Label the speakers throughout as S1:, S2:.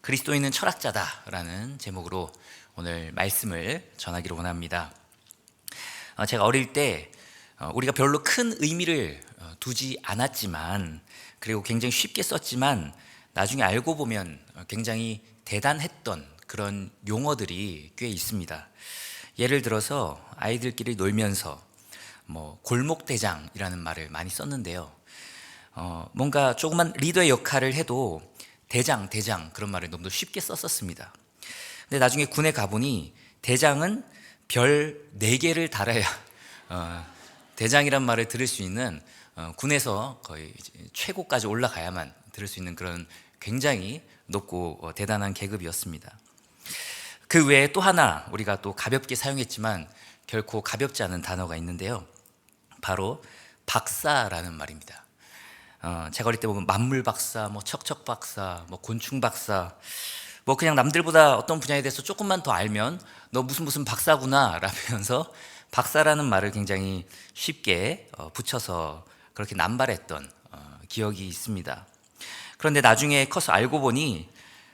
S1: 그리스도인은 철학자다라는 제목으로 오늘 말씀을 전하기를 원합니다. 제가 어릴 때 우리가 별로 큰 의미를 두지 않았지만, 그리고 굉장히 쉽게 썼지만 나중에 알고 보면 굉장히 대단했던 그런 용어들이 꽤 있습니다. 예를 들어서 아이들끼리 놀면서 골목대장이라는 말을 많이 썼는데요. 뭔가 조그만 리더의 역할을 해도 대장 그런 말을 너무 쉽게 썼었습니다. 근데 나중에 군에 가보니 대장은 별 4개를 달아야 대장이란 말을 들을 수 있는, 군에서 거의 최고까지 올라가야만 들을 수 있는 그런 굉장히 높고 대단한 계급이었습니다. 그 외에 또 하나 우리가 또 가볍게 사용했지만 결코 가볍지 않은 단어가 있는데요. 바로 박사라는 말입니다. 제가 어릴 때 보면 만물 박사, 척척 박사, 곤충 박사, 그냥 남들보다 어떤 분야에 대해서 조금만 더 알면 너 무슨 박사구나 라면서 박사라는 말을 굉장히 쉽게 붙여서 그렇게 남발했던 기억이 있습니다. 그런데 나중에 커서 알고 보니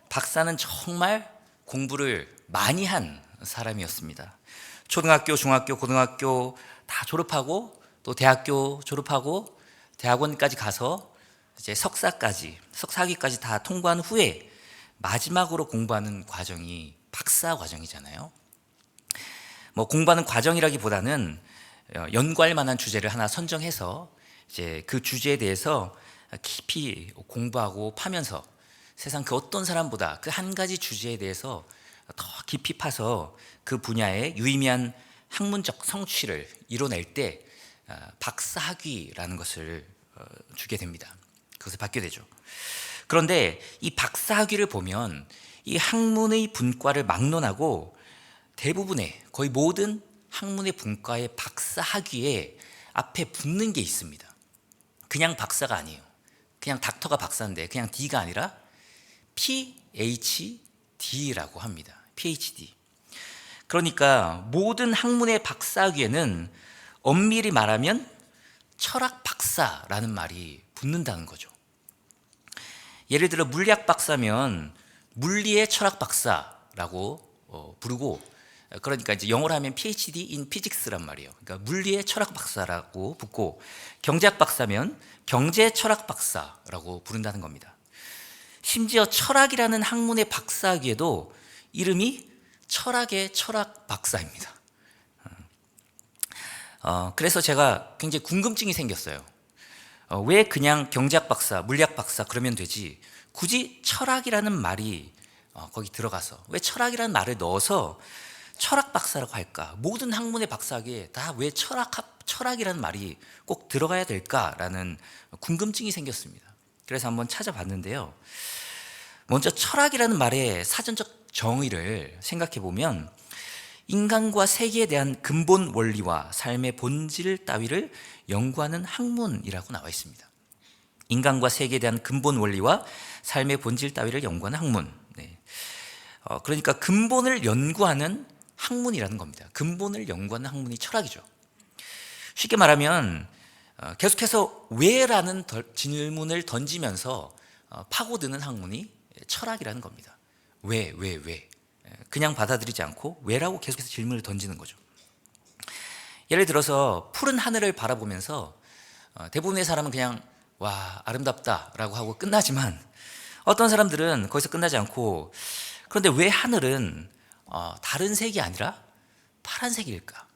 S1: 박사는 정말 공부를 많이 한 사람이었습니다. 초등학교, 중학교, 고등학교 다 졸업하고, 또 대학교 졸업하고 대학원까지 가서 이제 석사학위까지 다 통과한 후에 마지막으로 공부하는 과정이 박사 과정이잖아요. 공부하는 과정이라기보다는 연구할 만한 주제를 하나 선정해서 이제 그 주제에 대해서 깊이 공부하고 파면서 세상 그 어떤 사람보다 그 한 가지 주제에 대해서 더 깊이 파서 그 분야의 유의미한 학문적 성취를 이뤄낼 때 박사학위라는 것을 주게 됩니다. 그것을 받게 되죠. 그런데 이 박사학위를 보면 이 학문의 분과를 막론하고 대부분의, 거의 모든 학문의 분과의 박사학위에 앞에 붙는 게 있습니다. 그냥 박사가 아니에요. 그냥 닥터가 박사인데 그냥 D가 아니라 PhD라고 합니다. PhD. 그러니까 모든 학문의 박사학위에는 엄밀히 말하면 철학 박사라는 말이 붙는다는 거죠. 예를 들어 물리학 박사면 물리의 철학 박사라고 부르고, 그러니까 이제 영어로 하면 PhD in Physics란 말이에요. 그러니까 물리의 철학 박사라고 붙고, 경제학 박사면 경제 철학 박사라고 부른다는 겁니다. 심지어 철학이라는 학문의 박사학위에도 이름이 철학의 철학 박사입니다. 그래서 제가 굉장히 궁금증이 생겼어요. 왜 그냥 경제학 박사, 물리학 박사 그러면 되지 굳이 철학이라는 말이 거기 들어가서 왜 철학이라는 말을 넣어서 철학 박사라고 할까? 모든 학문의 박사학위에 다 왜 철학이라는 말이 꼭 들어가야 될까라는 궁금증이 생겼습니다. 그래서 한번 찾아봤는데요. 먼저 철학이라는 말의 사전적 정의를 생각해 보면 인간과 세계에 대한 근본 원리와 삶의 본질 따위를 연구하는 학문이라고 나와 있습니다. 인간과 세계에 대한 근본 원리와 삶의 본질 따위를 연구하는 학문. 그러니까 근본을 연구하는 학문이라는 겁니다. 근본을 연구하는 학문이 철학이죠. 쉽게 말하면 계속해서 왜라는 질문을 던지면서 파고드는 학문이 철학이라는 겁니다. 왜. 그냥 받아들이지 않고 왜라고 계속해서 질문을 던지는 거죠. 예를 들어서 푸른 하늘을 바라보면서 대부분의 사람은 그냥 와 아름답다 라고 하고 끝나지만, 어떤 사람들은 거기서 끝나지 않고 그런데 왜 하늘은 다른 색이 아니라 파란색일까?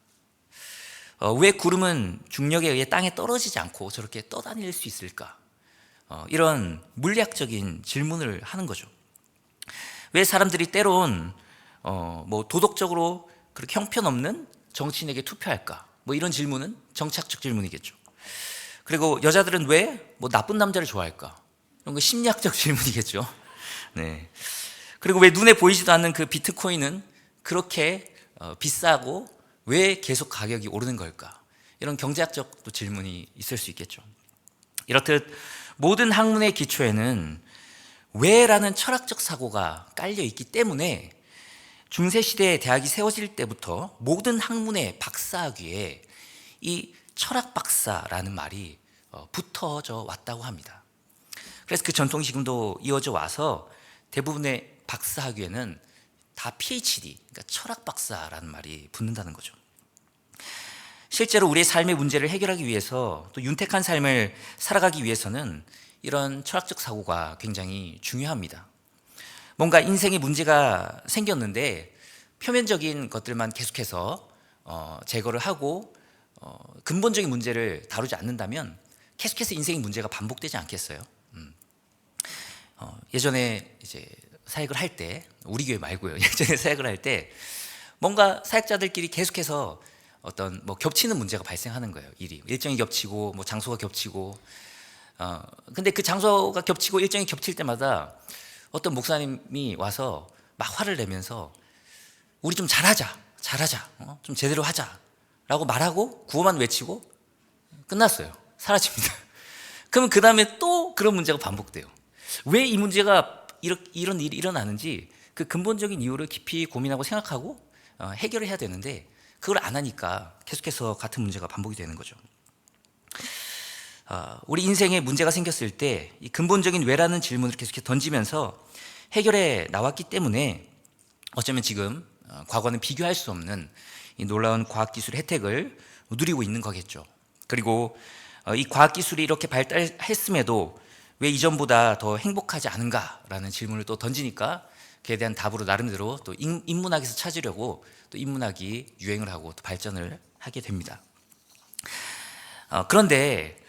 S1: 왜 구름은 중력에 의해 땅에 떨어지지 않고 저렇게 떠다닐 수 있을까? 이런 물리학적인 질문을 하는 거죠. 왜 사람들이 때론 도덕적으로 그렇게 형편없는 정치인에게 투표할까? 이런 질문은 정치학적 질문이겠죠. 그리고 여자들은 왜 나쁜 남자를 좋아할까? 이런 거 심리학적 질문이겠죠. 네. 그리고 왜 눈에 보이지도 않는 그 비트코인은 그렇게 비싸고 왜 계속 가격이 오르는 걸까? 이런 경제학적 또 질문이 있을 수 있겠죠. 이렇듯 모든 학문의 기초에는 왜라는 철학적 사고가 깔려 있기 때문에 중세시대에 대학이 세워질 때부터 모든 학문의 박사학위에 이 철학 박사라는 말이 붙어져 왔다고 합니다. 그래서 그 전통이 지금도 이어져 와서 대부분의 박사학위에는 다 PhD, 그러니까 철학 박사라는 말이 붙는다는 거죠. 실제로 우리의 삶의 문제를 해결하기 위해서 또 윤택한 삶을 살아가기 위해서는 이런 철학적 사고가 굉장히 중요합니다. 뭔가 인생에 문제가 생겼는데 표면적인 것들만 계속해서 제거를 하고 근본적인 문제를 다루지 않는다면 계속해서 인생의 문제가 반복되지 않겠어요? 예전에 이제 사역을 할 때, 우리 교회 말고요. 예전에 사역을 할 때 뭔가 사역자들끼리 계속해서 어떤 뭐 겹치는 문제가 발생하는 거예요. 일정이 겹치고 뭐 장소가 겹치고 근데 그 장소가 겹치고 일정이 겹칠 때마다 어떤 목사님이 와서 막 화를 내면서 우리 좀 잘하자, 좀 제대로 하자라고 말하고 구호만 외치고 끝났어요. 사라집니다. 그러면 그 다음에 또 그런 문제가 반복돼요. 왜 이 문제가 이런 일이 일어나는지 그 근본적인 이유를 깊이 고민하고 생각하고 해결을 해야 되는데 그걸 안 하니까 계속해서 같은 문제가 반복이 되는 거죠. 우리 인생에 문제가 생겼을 때 이 근본적인 왜라는 질문을 계속해서 던지면서 해결해 나왔기 때문에 어쩌면 지금 과거는 비교할 수 없는 이 놀라운 과학기술의 혜택을 누리고 있는 거겠죠. 그리고 이 과학기술이 이렇게 발달했음에도 왜 이전보다 더 행복하지 않은가라는 질문을 또 던지니까 그에 대한 답으로 나름대로 또 인문학에서 찾으려고 또 인문학이 유행을 하고 또 발전을 하게 됩니다. 그런데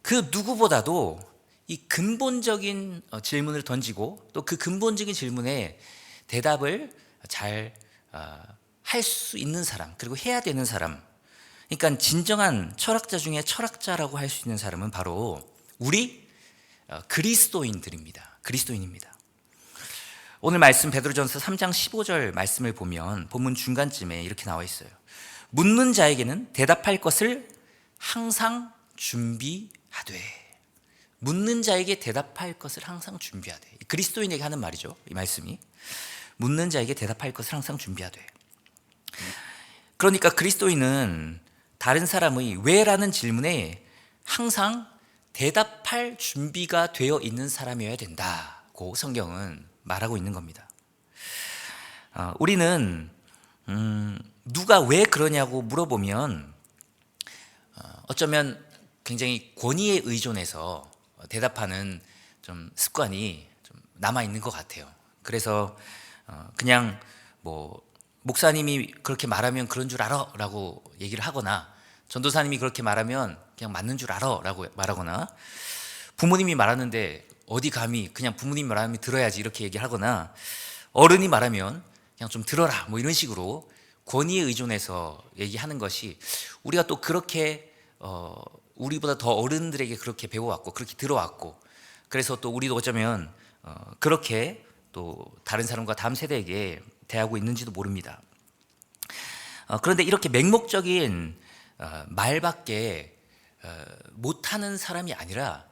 S1: 그 누구보다도 이 근본적인 질문을 던지고 또 그 근본적인 질문에 대답을 잘 할 수 있는 사람, 그리고 해야 되는 사람, 그러니까 진정한 철학자 중에 철학자라고 할 수 있는 사람은 바로 우리 그리스도인들입니다. 그리스도인입니다. 오늘 말씀 베드로전서 3장 15절 말씀을 보면 본문 중간쯤에 이렇게 나와 있어요. 묻는 자에게는 대답할 것을 항상 준비하되. 묻는 자에게 대답할 것을 항상 준비하되. 그리스도인에게 하는 말이죠. 이 말씀이. 묻는 자에게 대답할 것을 항상 준비하되. 그러니까 그리스도인은 다른 사람의 왜라는 질문에 항상 대답할 준비가 되어 있는 사람이어야 된다고 성경은 말하고 있는 겁니다. 우리는 누가 왜 그러냐고 물어보면 어쩌면 굉장히 권위에 의존해서 대답하는 좀 습관이 좀 남아 있는 것 같아요. 그래서 그냥 뭐 목사님이 그렇게 말하면 그런 줄 알아라고 얘기를 하거나 전도사님이 그렇게 말하면 그냥 맞는 줄 알아라고 말하거나 부모님이 말하는데 어디 감히 그냥 부모님이 말하면 들어야지 이렇게 얘기하거나 어른이 말하면 그냥 좀 들어라 뭐 이런 식으로 권위에 의존해서 얘기하는 것이 우리가 또 그렇게 우리보다 더 어른들에게 그렇게 배워왔고 그렇게 들어왔고 그래서 또 우리도 어쩌면 그렇게 또 다른 사람과 다음 세대에게 대하고 있는지도 모릅니다. 그런데 이렇게 맹목적인 말밖에 못하는 사람이 아니라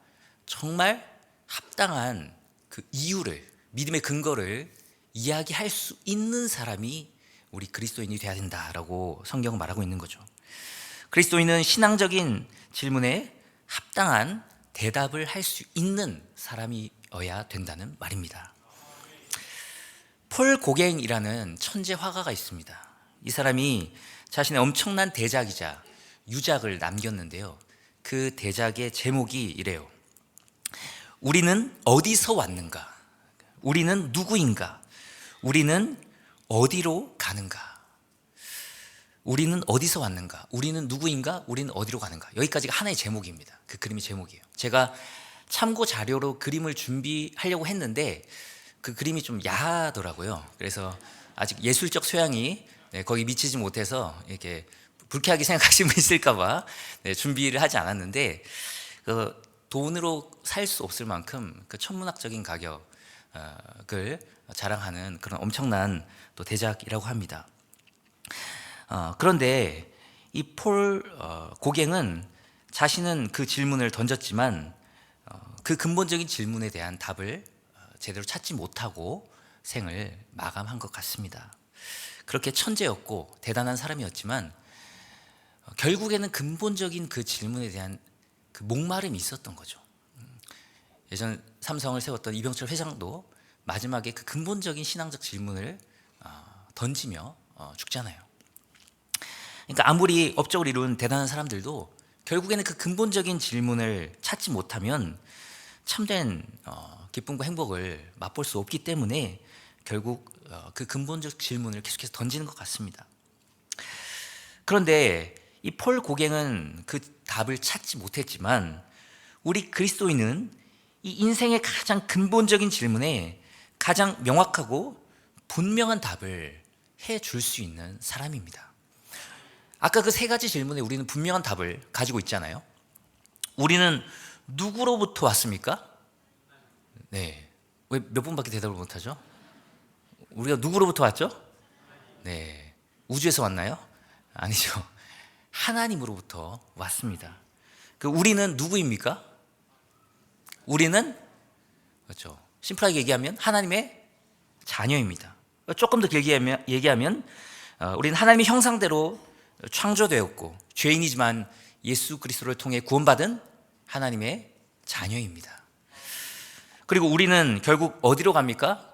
S1: 정말 합당한 그 이유를 믿음의 근거를 이야기할 수 있는 사람이 우리 그리스도인이 돼야 된다라고 성경은 말하고 있는 거죠. 그리스도인은 신앙적인 질문에 합당한 대답을 할 수 있는 사람이어야 된다는 말입니다. 폴 고갱이라는 천재 화가가 있습니다. 이 사람이 자신의 엄청난 대작이자 유작을 남겼는데요. 그 대작의 제목이 이래요. 우리는 어디서 왔는가? 우리는 누구인가? 우리는 어디로 가는가? 우리는 어디서 왔는가? 우리는 누구인가? 우리는 어디로 가는가? 여기까지가 하나의 제목입니다. 그 그림이 제목이에요. 제가 참고 자료로 그림을 준비하려고 했는데 그 그림이 좀 야하더라고요. 그래서 아직 예술적 소양이 거기 미치지 못해서 이렇게 불쾌하게 생각하시는 분 있을까봐 준비를 하지 않았는데 돈으로 살 수 없을 만큼 그 천문학적인 가격을 자랑하는 그런 엄청난 또 대작이라고 합니다. 그런데 이 폴 고갱은 자신은 그 질문을 던졌지만 그 근본적인 질문에 대한 답을 제대로 찾지 못하고 생을 마감한 것 같습니다. 그렇게 천재였고 대단한 사람이었지만 결국에는 근본적인 그 질문에 대한 그 목마름이 있었던 거죠. 예전 삼성을 세웠던 이병철 회장도 마지막에 그 근본적인 신앙적 질문을 던지며 죽잖아요. 그러니까 아무리 업적을 이룬 대단한 사람들도 결국에는 그 근본적인 질문을 찾지 못하면 참된 기쁨과 행복을 맛볼 수 없기 때문에 결국 그 근본적 질문을 계속해서 던지는 것 같습니다. 그런데 이 폴 고갱은 그 답을 찾지 못했지만 우리 그리스도인은 이 인생의 가장 근본적인 질문에 가장 명확하고 분명한 답을 해줄 수 있는 사람입니다. 아까 그 세 가지 질문에 우리는 분명한 답을 가지고 있잖아요. 우리는 누구로부터 왔습니까? 네. 왜 몇 분밖에 대답을 못하죠? 우리가 누구로부터 왔죠? 네. 우주에서 왔나요? 아니죠. 하나님으로부터 왔습니다. 그 우리는 누구입니까? 우리는 그렇죠. 심플하게 얘기하면 하나님의 자녀입니다. 조금 더 길게 얘기하면 우리는 하나님의 형상대로 창조되었고 죄인이지만 예수 그리스도를 통해 구원받은 하나님의 자녀입니다. 그리고 우리는 결국 어디로 갑니까?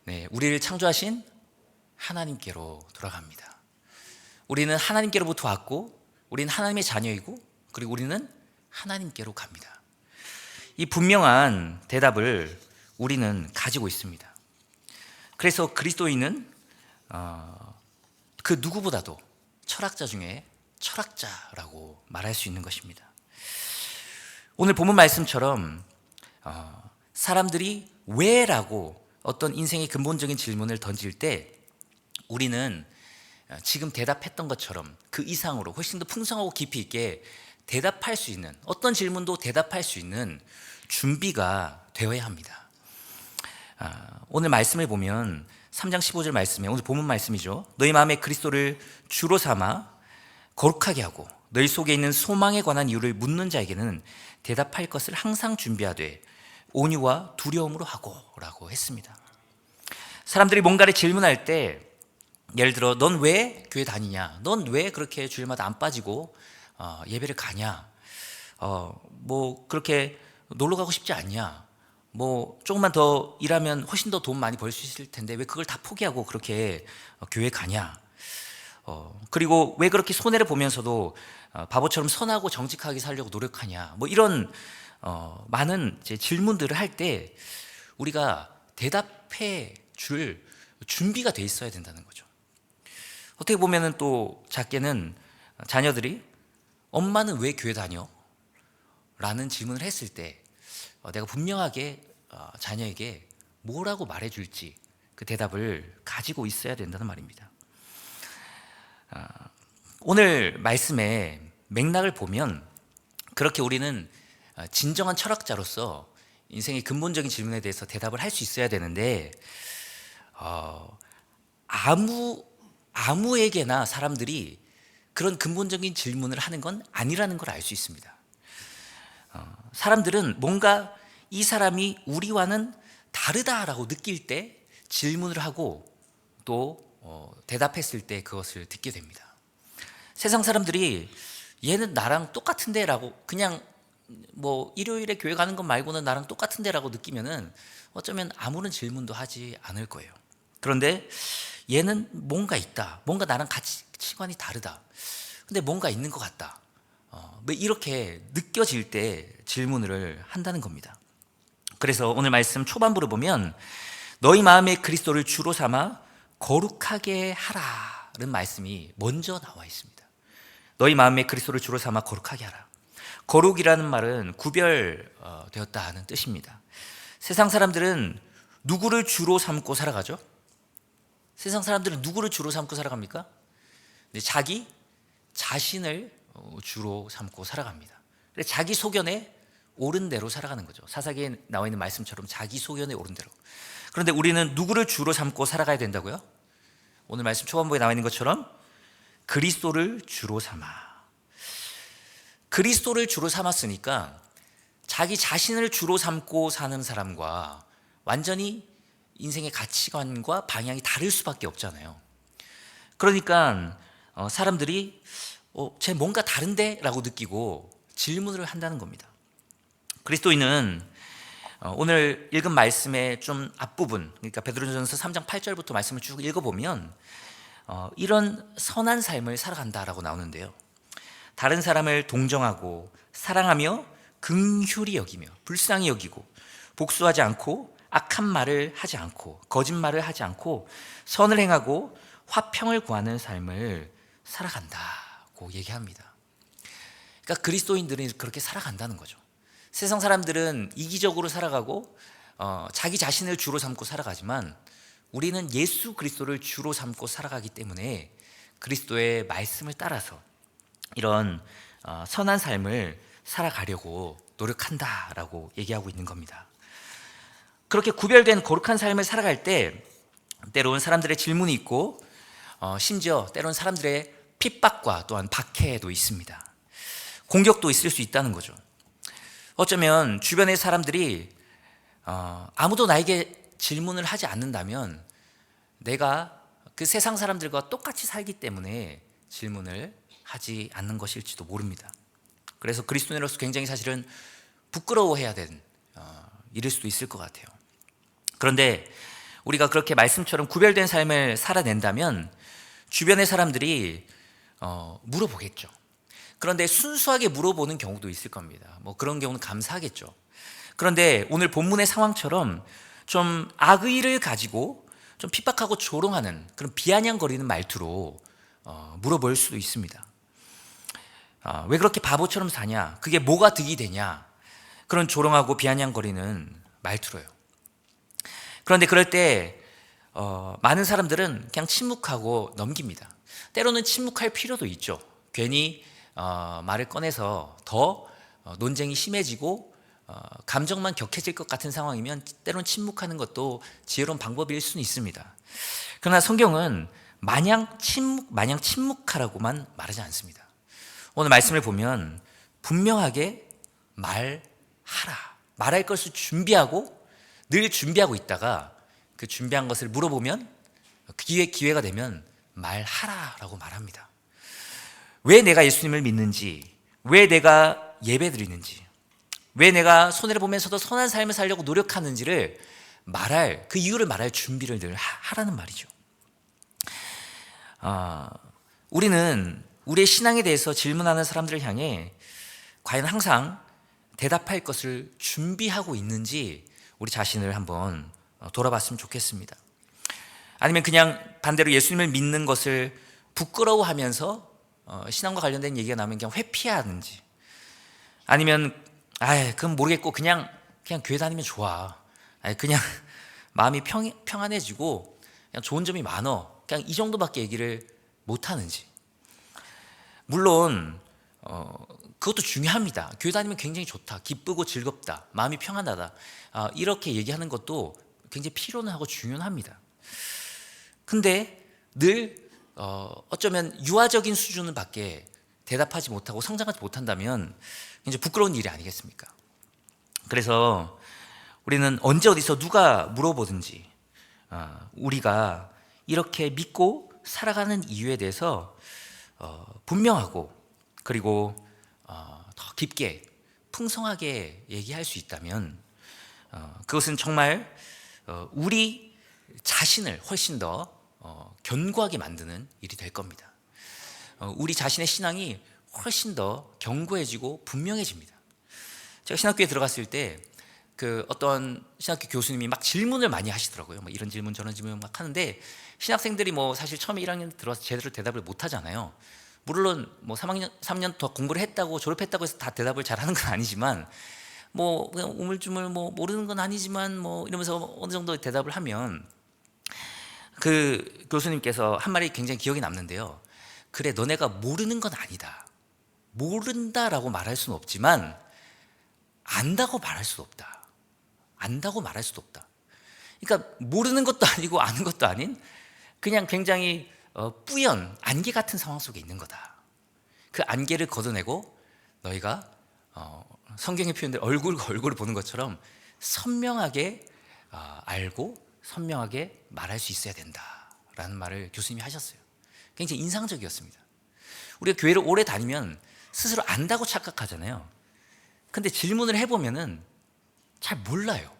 S1: 네, 우리를 창조하신 하나님께로 돌아갑니다. 우리는 하나님께로부터 왔고 우리는 하나님의 자녀이고 그리고 우리는 하나님께로 갑니다. 이 분명한 대답을 우리는 가지고 있습니다. 그래서 그리스도인은 그 누구보다도 철학자 중에 철학자라고 말할 수 있는 것입니다. 오늘 본문 말씀처럼 사람들이 왜라고 어떤 인생의 근본적인 질문을 던질 때 우리는 지금 대답했던 것처럼 그 이상으로 훨씬 더 풍성하고 깊이 있게 대답할 수 있는 어떤 질문도 대답할 수 있는 준비가 되어야 합니다. 오늘 말씀을 보면 3장 15절 말씀에 오늘 본문 말씀이죠. 너희 마음에 그리스도를 주로 삼아 거룩하게 하고 너희 속에 있는 소망에 관한 이유를 묻는 자에게는 대답할 것을 항상 준비하되 온유와 두려움으로 하고 라고 했습니다. 사람들이 뭔가를 질문할 때 예를 들어 넌 왜 교회 다니냐? 넌 왜 그렇게 주일마다 안 빠지고 예배를 가냐? 뭐 그렇게 놀러 가고 싶지 않냐? 뭐 조금만 더 일하면 훨씬 더 돈 많이 벌 수 있을 텐데 왜 그걸 다 포기하고 그렇게 교회 가냐? 그리고 왜 그렇게 손해를 보면서도 바보처럼 선하고 정직하게 살려고 노력하냐? 뭐 이런 많은 이제 질문들을 할 때 우리가 대답해 줄 준비가 돼 있어야 된다는 거죠. 어떻게 보면은 또 작게는 자녀들이 엄마는 왜 교회 다녀? 라는 질문을 했을 때 내가 분명하게 자녀에게 뭐라고 말해줄지 그 대답을 가지고 있어야 된다는 말입니다. 오늘 말씀의 맥락을 보면 그렇게 우리는 진정한 철학자로서 인생의 근본적인 질문에 대해서 대답을 할 수 있어야 되는데 아무에게나 사람들이 그런 근본적인 질문을 하는 건 아니라는 걸 알 수 있습니다. 사람들은 뭔가 이 사람이 우리와는 다르다라고 느낄 때 질문을 하고 또 대답했을 때 그것을 듣게 됩니다. 세상 사람들이 얘는 나랑 똑같은데 라고 그냥 뭐 일요일에 교회 가는 것 말고는 나랑 똑같은데 라고 느끼면은 어쩌면 아무런 질문도 하지 않을 거예요. 그런데 얘는 뭔가 있다. 뭔가 나랑 가치관이 다르다. 근데 뭔가 있는 것 같다. 뭐 이렇게 느껴질 때 질문을 한다는 겁니다. 그래서 오늘 말씀 초반부를 보면 너희 마음에 그리스도를 주로 삼아 거룩하게 하라는 말씀이 먼저 나와 있습니다. 너희 마음에 그리스도를 주로 삼아 거룩하게 하라. 거룩이라는 말은 구별되었다는 뜻입니다. 세상 사람들은 누구를 주로 삼고 살아가죠? 세상 사람들은 누구를 주로 삼고 살아갑니까? 자기 자신을 주로 삼고 살아갑니다. 자기 소견에 옳은 대로 살아가는 거죠. 사사기에 나와 있는 말씀처럼 자기 소견에 옳은 대로. 그런데 우리는 누구를 주로 삼고 살아가야 된다고요? 오늘 말씀 초반부에 나와 있는 것처럼 그리스도를 주로 삼아. 그리스도를 주로 삼았으니까 자기 자신을 주로 삼고 사는 사람과 완전히 인생의 가치관과 방향이 다를 수밖에 없잖아요. 그러니까 사람들이 쟤 뭔가 다른데? 라고 느끼고 질문을 한다는 겁니다. 그리스도인은 오늘 읽은 말씀의 좀 앞부분, 그러니까 베드로전서 3장 8절부터 말씀을 쭉 읽어보면 이런 선한 삶을 살아간다라고 나오는데요. 다른 사람을 동정하고 사랑하며 긍휼히 여기며 불쌍히 여기고 복수하지 않고 악한 말을 하지 않고 거짓말을 하지 않고 선을 행하고 화평을 구하는 삶을 살아간다고 얘기합니다. 그러니까 그리스도인들은 그렇게 살아간다는 거죠. 세상 사람들은 이기적으로 살아가고 자기 자신을 주로 삼고 살아가지만 우리는 예수 그리스도를 주로 삼고 살아가기 때문에 그리스도의 말씀을 따라서 이런 선한 삶을 살아가려고 노력한다라고 얘기하고 있는 겁니다. 그렇게 구별된 거룩한 삶을 살아갈 때 때로는 사람들의 질문이 있고 심지어 때로는 사람들의 핍박과 또한 박해도 있습니다. 공격도 있을 수 있다는 거죠. 어쩌면 주변의 사람들이 아무도 나에게 질문을 하지 않는다면 내가 그 세상 사람들과 똑같이 살기 때문에 질문을 하지 않는 것일지도 모릅니다. 그래서 그리스도인으로서 굉장히 사실은 부끄러워해야 되는 일일 수도 있을 것 같아요. 그런데 우리가 그렇게 말씀처럼 구별된 삶을 살아낸다면 주변의 사람들이 물어보겠죠. 그런데 순수하게 물어보는 경우도 있을 겁니다. 뭐 그런 경우는 감사하겠죠. 그런데 오늘 본문의 상황처럼 좀 악의를 가지고 좀 핍박하고 조롱하는 그런 비아냥거리는 말투로 물어볼 수도 있습니다. 왜 그렇게 바보처럼 사냐? 그게 뭐가 득이 되냐? 그런 조롱하고 비아냥거리는 말투로요. 그런데 그럴 때 많은 사람들은 그냥 침묵하고 넘깁니다. 때로는 침묵할 필요도 있죠. 괜히 말을 꺼내서 더 논쟁이 심해지고 감정만 격해질 것 같은 상황이면 때로는 침묵하는 것도 지혜로운 방법일 수는 있습니다. 그러나 성경은 마냥 침묵하라고만 말하지 않습니다. 오늘 말씀을 보면 분명하게 말하라. 말할 것을 준비하고 늘 준비하고 있다가 그 준비한 것을 물어보면 기회가 되면 말하라라고 말합니다. 왜 내가 예수님을 믿는지, 왜 내가 예배드리는지, 왜 내가 손해를 보면서도 선한 삶을 살려고 노력하는지를 말할, 그 이유를 말할 준비를 늘 하라는 말이죠. 우리는 우리의 신앙에 대해서 질문하는 사람들을 향해 과연 항상 대답할 것을 준비하고 있는지 우리 자신을 한번 돌아봤으면 좋겠습니다. 아니면 그냥 반대로 예수님을 믿는 것을 부끄러워하면서 신앙과 관련된 얘기가 나오면 그냥 회피하는지, 아니면 그건 모르겠고 그냥 교회 다니면 좋아, 그냥 마음이 평안해지고 그냥 좋은 점이 많어, 그냥 이 정도밖에 얘기를 못하는지. 물론 그것도 중요합니다. 교회 다니면 굉장히 좋다, 기쁘고 즐겁다, 마음이 평안하다, 이렇게 얘기하는 것도 굉장히 필요는 하고 중요합니다. 근데 늘 어쩌면 유아적인 수준은 밖에 대답하지 못하고 성장하지 못한다면 굉장히 부끄러운 일이 아니겠습니까? 그래서 우리는 언제 어디서 누가 물어보든지 우리가 이렇게 믿고 살아가는 이유에 대해서 분명하고 그리고 더 깊게 풍성하게 얘기할 수 있다면 그것은 정말 우리 자신을 훨씬 더 견고하게 만드는 일이 될 겁니다. 우리 자신의 신앙이 훨씬 더 견고해지고 분명해집니다. 제가 신학교에 들어갔을 때 어떤 신학교 교수님이 막 질문을 많이 하시더라고요. 뭐 이런 질문 저런 질문 막 하는데 신학생들이 뭐 사실 처음에 1학년 들어와서 제대로 대답을 못 하잖아요. 물론 뭐 3년 더 공부를 했다고 졸업했다고 해서 다 대답을 잘하는 건 아니지만 뭐 그냥 우물쭈물 뭐 모르는 건 아니지만 뭐 이러면서 어느 정도 대답을 하면 그 교수님께서 한 말이 굉장히 기억에 남는데요. 그래, 너네가 모르는 건 아니다. 모른다라고 말할 수는 없지만 안다고 말할 수도 없다. 안다고 말할 수도 없다. 그러니까 모르는 것도 아니고 아는 것도 아닌 그냥 굉장히 뿌연 안개 같은 상황 속에 있는 거다. 그 안개를 걷어내고 너희가 성경의 표현들 얼굴과 얼굴을 보는 것처럼 선명하게 알고 선명하게 말할 수 있어야 된다라는 말을 교수님이 하셨어요. 굉장히 인상적이었습니다. 우리가 교회를 오래 다니면 스스로 안다고 착각하잖아요. 근데 질문을 해보면은 잘 몰라요.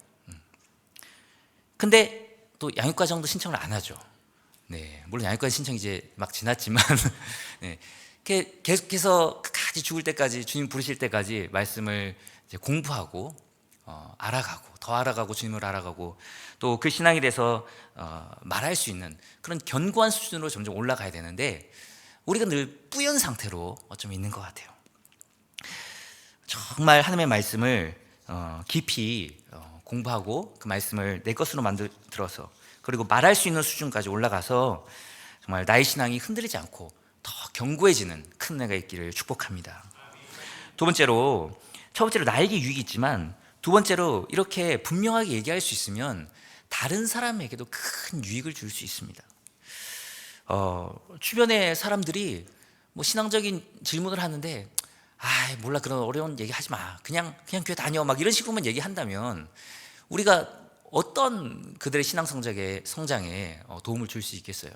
S1: 근데 또 양육과정도 신청을 안 하죠. 네, 물론 양육과정 신청 이제 막 지났지만 네, 계속해서 끝까지 죽을 때까지 주님 부르실 때까지 말씀을 이제 공부하고 알아가고 더 알아가고 주님을 알아가고 또 그 신앙에 대해서 말할 수 있는 그런 견고한 수준으로 점점 올라가야 되는데 우리가 늘 뿌연 상태로 좀 있는 것 같아요. 정말 하나님의 말씀을 깊이 공부하고 그 말씀을 내 것으로 만들어서 그리고 말할 수 있는 수준까지 올라가서 정말 나의 신앙이 흔들리지 않고 더 견고해지는 큰 은혜가 있기를 축복합니다. 두 번째로, 첫 번째로 나에게 유익이 있지만 두 번째로 이렇게 분명하게 얘기할 수 있으면 다른 사람에게도 큰 유익을 줄 수 있습니다. 주변의 사람들이 뭐 신앙적인 질문을 하는데 몰라 그런 어려운 얘기 하지 마 그냥 교회 다녀 막 이런 식으로만 얘기한다면 우리가 어떤 그들의 신앙 성장에 도움을 줄 수 있겠어요?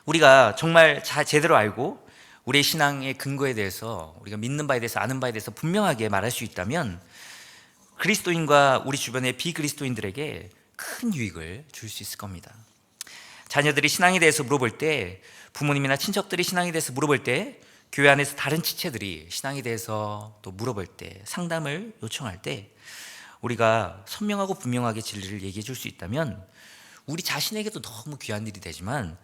S1: 우리가 정말 제대로 알고 우리의 신앙의 근거에 대해서 우리가 믿는 바에 대해서 아는 바에 대해서 분명하게 말할 수 있다면 그리스도인과 우리 주변의 비그리스도인들에게 큰 유익을 줄 수 있을 겁니다. 자녀들이 신앙에 대해서 물어볼 때, 부모님이나 친척들이 신앙에 대해서 물어볼 때, 교회 안에서 다른 지체들이 신앙에 대해서 또 물어볼 때, 상담을 요청할 때 우리가 선명하고 분명하게 진리를 얘기해 줄 수 있다면 우리 자신에게도 너무 귀한 일이 되지만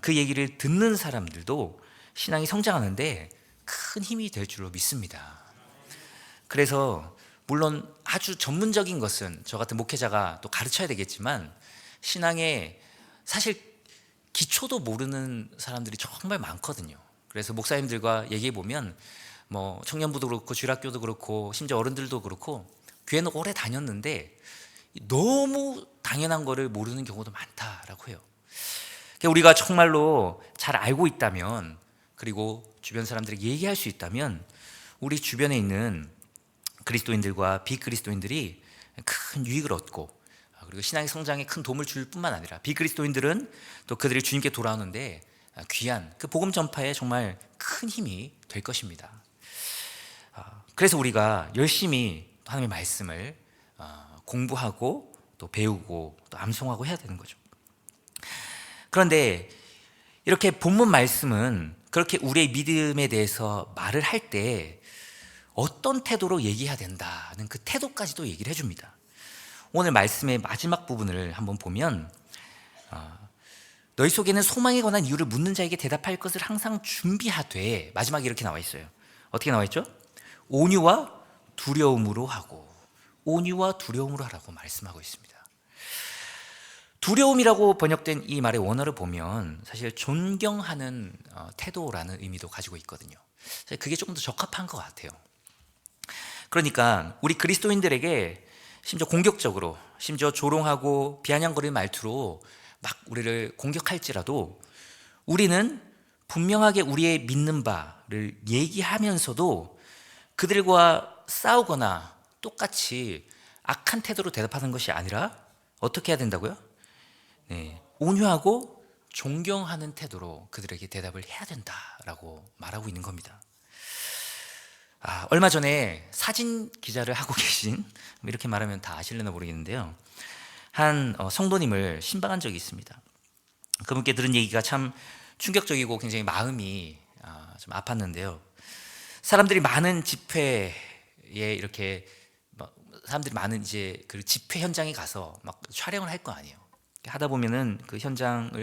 S1: 그 얘기를 듣는 사람들도 신앙이 성장하는데 큰 힘이 될 줄로 믿습니다. 그래서 물론 아주 전문적인 것은 저 같은 목회자가 또 가르쳐야 되겠지만 신앙에 사실 기초도 모르는 사람들이 정말 많거든요. 그래서 목사님들과 얘기해 보면 뭐 청년부도 그렇고 주일학교도 그렇고 심지어 어른들도 그렇고 교회는 오래 다녔는데 너무 당연한 거를 모르는 경우도 많다라고 해요. 그러니까 우리가 정말로 잘 알고 있다면 그리고 주변 사람들에게 얘기할 수 있다면 우리 주변에 있는 그리스도인들과 비그리스도인들이 큰 유익을 얻고 그리고 신앙의 성장에 큰 도움을 줄 뿐만 아니라 비그리스도인들은 또 그들이 주님께 돌아오는데 귀한 그 복음 전파에 정말 큰 힘이 될 것입니다. 그래서 우리가 열심히 하나님의 말씀을 공부하고 또 배우고 또 암송하고 해야 되는 거죠. 그런데 이렇게 본문 말씀은 그렇게 우리의 믿음에 대해서 말을 할 때 어떤 태도로 얘기해야 된다는 그 태도까지도 얘기를 해줍니다. 오늘 말씀의 마지막 부분을 한번 보면 너희 속에는 소망에 관한 이유를 묻는 자에게 대답할 것을 항상 준비하되 마지막에 이렇게 나와 있어요. 어떻게 나와 있죠? 온유와 두려움으로 하고 온유와 두려움으로 하라고 말씀하고 있습니다. 두려움이라고 번역된 이 말의 원어를 보면 사실 존경하는 태도라는 의미도 가지고 있거든요. 그게 조금 더 적합한 것 같아요. 그러니까 우리 그리스도인들에게 심지어 공격적으로 심지어 조롱하고 비아냥거리는 말투로 막 우리를 공격할지라도 우리는 분명하게 우리의 믿는 바를 얘기하면서도 그들과 싸우거나 똑같이 악한 태도로 대답하는 것이 아니라 어떻게 해야 된다고요? 네, 온유하고 존경하는 태도로 그들에게 대답을 해야 된다라고 말하고 있는 겁니다. 얼마 전에 사진 기자를 하고 계신 이렇게 말하면 다 아실려나 모르겠는데요. 한 성도님을 신방한 적이 있습니다. 그분께 들은 얘기가 참 충격적이고 굉장히 마음이 좀 아팠는데요. 사람들이 많은 집회에 이렇게 사람들이 많은 이제 그 집회 현장에 가서 막 촬영을 할 거 아니에요. 하다 보면은 그 현장을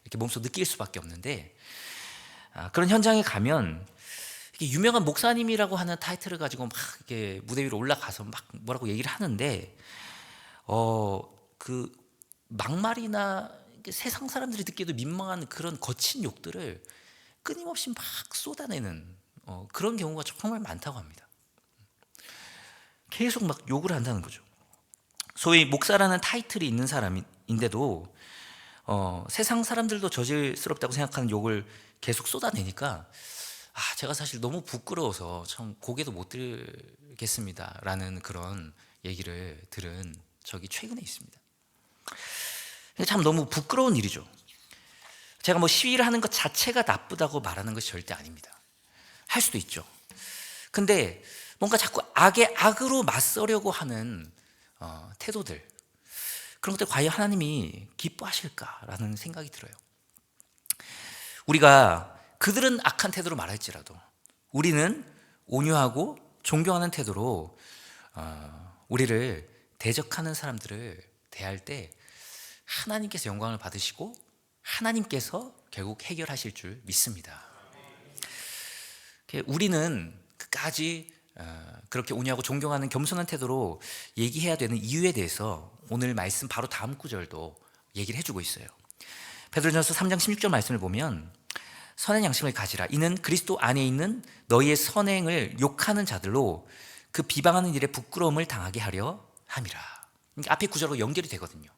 S1: 이렇게 몸소 느낄 수밖에 없는데 그런 현장에 가면 유명한 목사님이라고 하는 타이틀을 가지고 막 이렇게 무대 위로 올라가서 막 뭐라고 얘기를 하는데 그 막말이나 세상 사람들이 듣기에도 민망한 그런 거친 욕들을 끊임없이 막 쏟아내는 그런 경우가 정말 많다고 합니다. 계속 막 욕을 한다는 거죠. 소위 목사라는 타이틀이 있는 사람인데도 세상 사람들도 저질스럽다고 생각하는 욕을 계속 쏟아내니까 제가 사실 너무 부끄러워서 참 고개도 못 들겠습니다 라는 그런 얘기를 들은 적이 최근에 있습니다. 참 너무 부끄러운 일이죠. 제가 뭐 시위를 하는 것 자체가 나쁘다고 말하는 것이 절대 아닙니다. 할 수도 있죠. 근데 뭔가 자꾸 악에 악으로 맞서려고 하는 태도들, 그런 것들 과연 하나님이 기뻐하실까라는 생각이 들어요. 우리가 그들은 악한 태도로 말할지라도 우리는 온유하고 존경하는 태도로 우리를 대적하는 사람들을 대할 때 하나님께서 영광을 받으시고 하나님께서 결국 해결하실 줄 믿습니다. 우리는 끝까지 그렇게 온유하고 존경하는 겸손한 태도로 얘기해야 되는 이유에 대해서 오늘 말씀 바로 다음 구절도 얘기를 해주고 있어요. 베드로전서 3장 16절 말씀을 보면 선한 양심을 가지라. 이는 그리스도 안에 있는 너희의 선행을 욕하는 자들로 그 비방하는 일에 부끄러움을 당하게 하려 함이라. 그러니까 앞에 구절로 연결이 되거든요.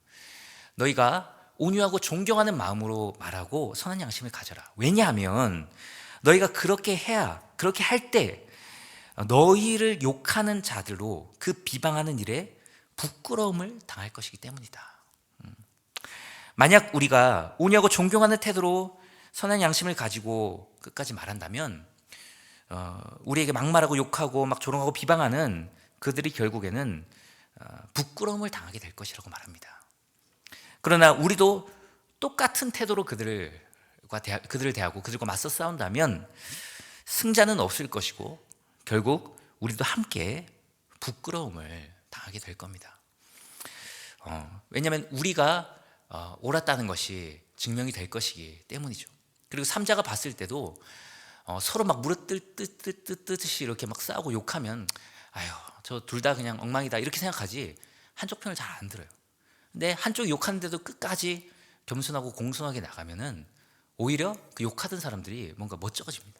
S1: 너희가 온유하고 존경하는 마음으로 말하고 선한 양심을 가져라. 왜냐하면 너희가 그렇게 해야, 그렇게 할 때 너희를 욕하는 자들로 그 비방하는 일에 부끄러움을 당할 것이기 때문이다. 만약 우리가 온유하고 존경하는 태도로 선한 양심을 가지고 끝까지 말한다면 우리에게 막말하고 욕하고 막 조롱하고 비방하는 그들이 결국에는 부끄러움을 당하게 될 것이라고 말합니다. 그러나 우리도 똑같은 태도로 그들을 대하고 그들과 맞서 싸운다면 승자는 없을 것이고 결국 우리도 함께 부끄러움을 당하게 될 겁니다. 왜냐하면 우리가 옳았다는 것이 증명이 될 것이기 때문이죠. 그리고 삼자가 봤을 때도 서로 막 물어뜯듯이 이렇게 막 싸우고 욕하면 아유, 저 둘 다 그냥 엉망이다 이렇게 생각하지 한쪽 편을 잘 안 들어요. 근데 한쪽이 욕하는데도 끝까지 겸손하고 공손하게 나가면은 오히려 그 욕하던 사람들이 뭔가 멋쩍어집니다.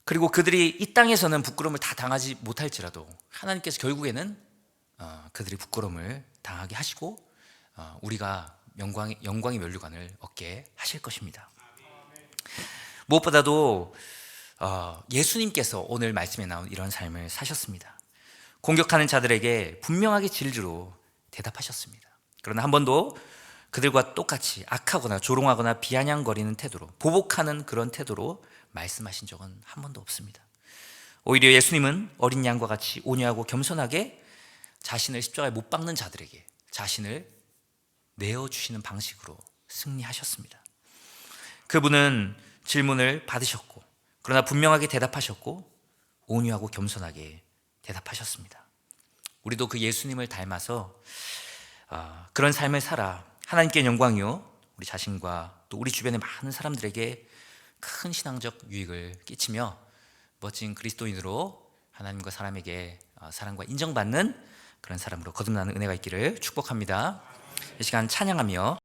S1: 그리고 그들이 이 땅에서는 부끄러움을 다 당하지 못할지라도 하나님께서 결국에는 그들이 부끄러움을 당하게 하시고 우리가 영광의 면류관을 얻게 하실 것입니다. 무엇보다도 예수님께서 오늘 말씀에 나온 이런 삶을 사셨습니다. 공격하는 자들에게 분명하게 진리로 대답하셨습니다. 그러나 한 번도 그들과 똑같이 악하거나 조롱하거나 비아냥거리는 태도로, 보복하는 그런 태도로 말씀하신 적은 한 번도 없습니다. 오히려 예수님은 어린 양과 같이 온유하고 겸손하게 자신을 십자가에 못 박는 자들에게 자신을 내어주시는 방식으로 승리하셨습니다. 그분은 질문을 받으셨고 그러나 분명하게 대답하셨고 온유하고 겸손하게 대답하셨습니다. 우리도 그 예수님을 닮아서 그런 삶을 살아 하나님께 영광이요 우리 자신과 또 우리 주변의 많은 사람들에게 큰 신앙적 유익을 끼치며 멋진 그리스도인으로 하나님과 사람에게 사랑과 인정받는 그런 사람으로 거듭나는 은혜가 있기를 축복합니다. 이 시간 찬양하며